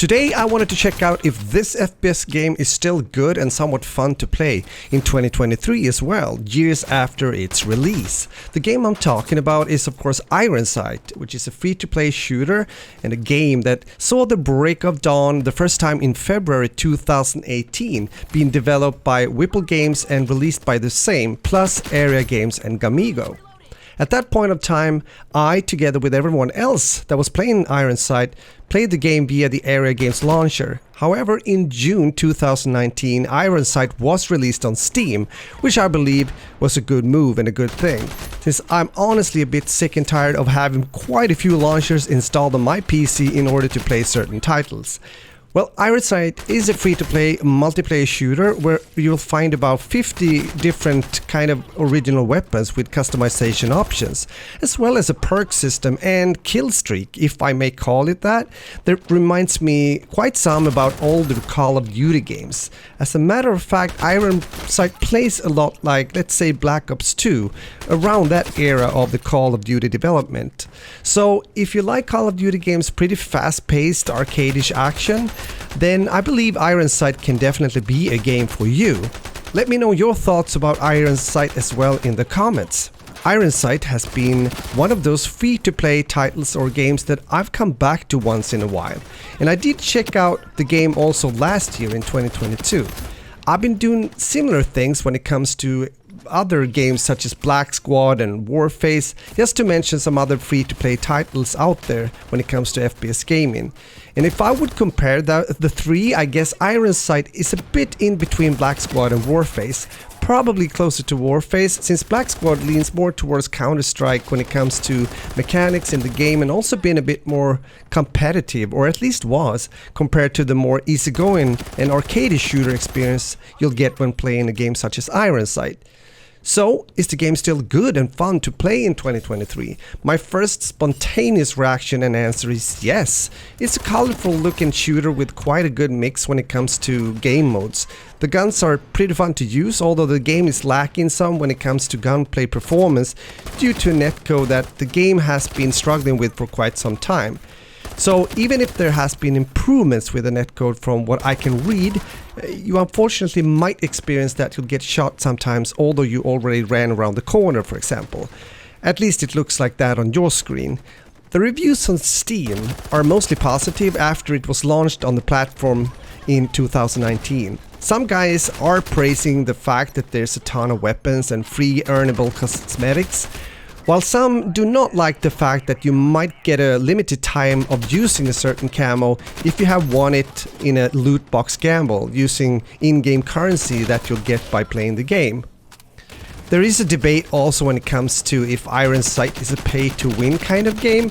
Today I wanted to check out if this FPS game is still good and somewhat fun to play in 2023 as well, years after its release. The game I'm talking about is of course Ironsight, which is a free-to-play shooter and a game that saw the break of dawn the first time in February 2018, being developed by Whipple Games and released by the same, plus Aeria Games and Gamigo. At that point of time, I, together with everyone else that was playing Ironsight, played the game via the Aeria Games launcher. However, in June 2019, Ironsight was released on Steam, which I believe was a good move and a good thing, since I'm honestly a bit sick and tired of having quite a few launchers installed on my PC in order to play certain titles. Well, Ironsight is a free-to-play multiplayer shooter where you'll find about 50 different kind of original weapons with customization options, as well as a perk system and kill streak, if I may call it that reminds me quite some about older Call of Duty games. As a matter of fact, Ironsight plays a lot like, let's say, Black Ops 2, around that era of the Call of Duty development. So, if you like Call of Duty games pretty fast-paced, arcade-ish action, then I believe Ironsight can definitely be a game for you. Let me know your thoughts about Ironsight as well in the comments. Ironsight has been one of those free-to-play titles or games that I've come back to once in a while, and I did check out the game also last year in 2022. I've been doing similar things when it comes to other games such as Black Squad and Warface, just to mention some other free-to-play titles out there when it comes to FPS gaming. And if I would compare the three, I guess Ironsight is a bit in between Black Squad and Warface, probably closer to Warface, since Black Squad leans more towards Counter-Strike when it comes to mechanics in the game, and also been a bit more competitive, or at least was, compared to the more easygoing and arcade shooter experience you'll get when playing a game such as Ironsight. So, is the game still good and fun to play in 2023? My first spontaneous reaction and answer is yes. It's a colorful looking shooter with quite a good mix when it comes to game modes. The guns are pretty fun to use, although the game is lacking some when it comes to gunplay performance due to a netcode that the game has been struggling with for quite some time. So even if there has been improvements with the netcode from what I can read, you unfortunately might experience that you'll get shot sometimes, although you already ran around the corner, for example. At least it looks like that on your screen. The reviews on Steam are mostly positive after it was launched on the platform in 2019. Some guys are praising the fact that there's a ton of weapons and free earnable cosmetics, while some do not like the fact that you might get a limited time of using a certain camo if you have won it in a loot box gamble using in-game currency that you'll get by playing the game. There is a debate also when it comes to if Ironsight is a pay-to-win kind of game,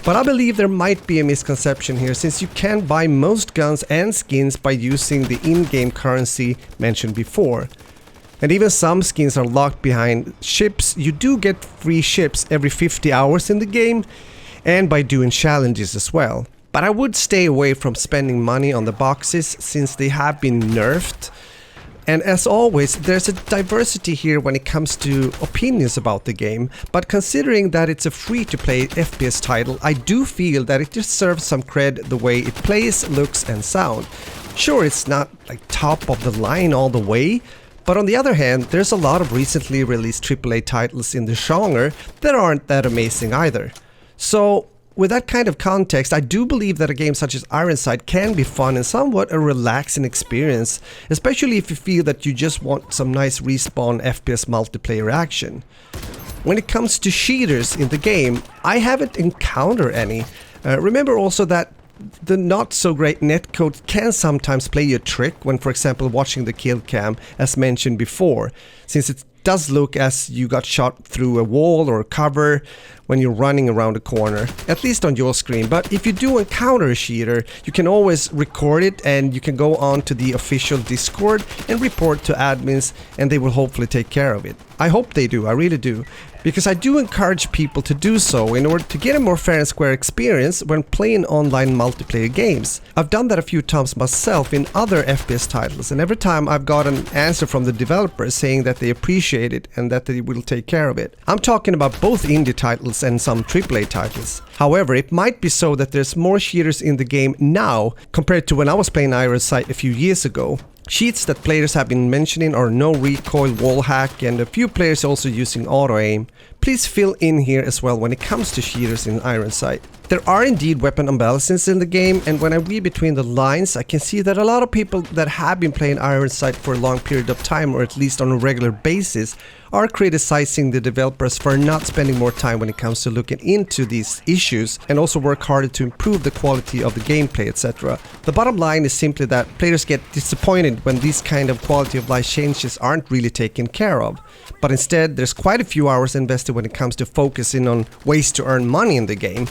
but I believe there might be a misconception here, since you can buy most guns and skins by using the in-game currency mentioned before. And even some skins are locked behind ships. You do get free ships every 50 hours in the game, and by doing challenges as well. But I would stay away from spending money on the boxes since they have been nerfed. And as always, there's a diversity here when it comes to opinions about the game, but considering that it's a free-to-play FPS title, I do feel that it deserves some cred the way it plays, looks and sound. Sure, it's not like top of the line all the way, but on the other hand, there's a lot of recently released AAA titles in the genre that aren't that amazing either. So, with that kind of context, I do believe that a game such as Ironsight can be fun and somewhat a relaxing experience, especially if you feel that you just want some nice respawn FPS multiplayer action. When it comes to cheaters in the game, I haven't encountered any. Remember also that the not so great netcode can sometimes play you a trick when, for example, watching the kill cam, as mentioned before, since it does look as you got shot through a wall or a cover when you're running around a corner, at least on your screen. But if you do encounter a cheater, you can always record it and you can go on to the official Discord and report to admins, and they will hopefully take care of it. I hope they do, I really do. because I do encourage people to do so in order to get a more fair and square experience when playing online multiplayer games. I've done that a few times myself in other FPS titles, and every time I've got an answer from the developers saying that they appreciate it and that they will take care of it. I'm talking about both indie titles and some AAA titles. However, it might be so that there's more cheaters in the game now compared to when I was playing Ironsight a few years ago. Cheats that players have been mentioning are no recoil, wall hack, and a few players also using auto aim. Please fill in here as well when it comes to cheaters in Ironsight. There are indeed weapon imbalances in the game, and when I read between the lines, I can see that a lot of people that have been playing Ironsight for a long period of time, or at least on a regular basis, are criticizing the developers for not spending more time when it comes to looking into these issues and also work harder to improve the quality of the gameplay, etc. The bottom line is simply that players get disappointed when these kind of quality of life changes aren't really taken care of. But instead, there's quite a few hours invested when it comes to focusing on ways to earn money in the game.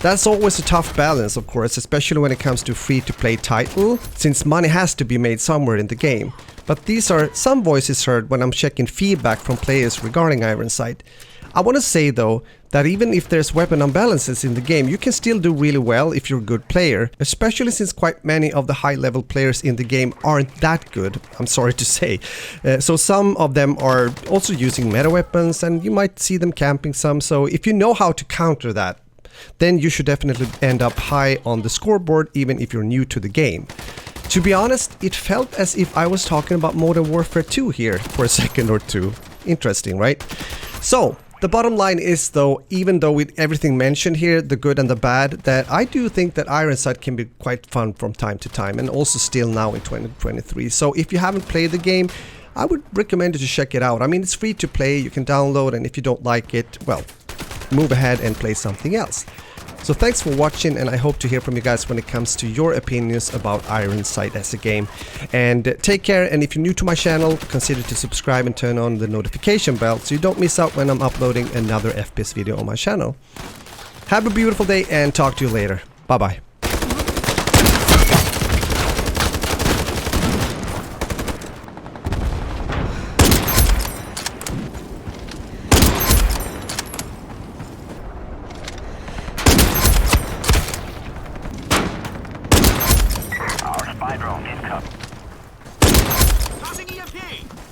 That's always a tough balance, of course, especially when it comes to free-to-play title, since money has to be made somewhere in the game. But these are some voices heard when I'm checking feedback from players regarding Ironsight. I want to say though that even if there's weapon imbalances in the game, you can still do really well if you're a good player, especially since quite many of the high-level players in the game aren't that good, I'm sorry to say. So some of them are also using meta weapons, and you might see them camping some, so if you know how to counter that, then you should definitely end up high on the scoreboard even if you're new to the game. To be honest, it felt as if I was talking about Modern Warfare 2 here for a second or two. Interesting, right? So, the bottom line is though, even though with everything mentioned here, the good and the bad, that I do think that Ironsight can be quite fun from time to time, and also still now in 2023. So if you haven't played the game, I would recommend you to check it out. I mean, it's free to play, you can download, and if you don't like it, well, move ahead and play something else. So thanks for watching, and I hope to hear from you guys when it comes to your opinions about Ironsight as a game. And take care, and if you're new to my channel, consider to subscribe and turn on the notification bell so you don't miss out when I'm uploading another FPS video on my channel. Have a beautiful day and talk to you later. Bye bye. Spy drone incoming. Tossing EMP!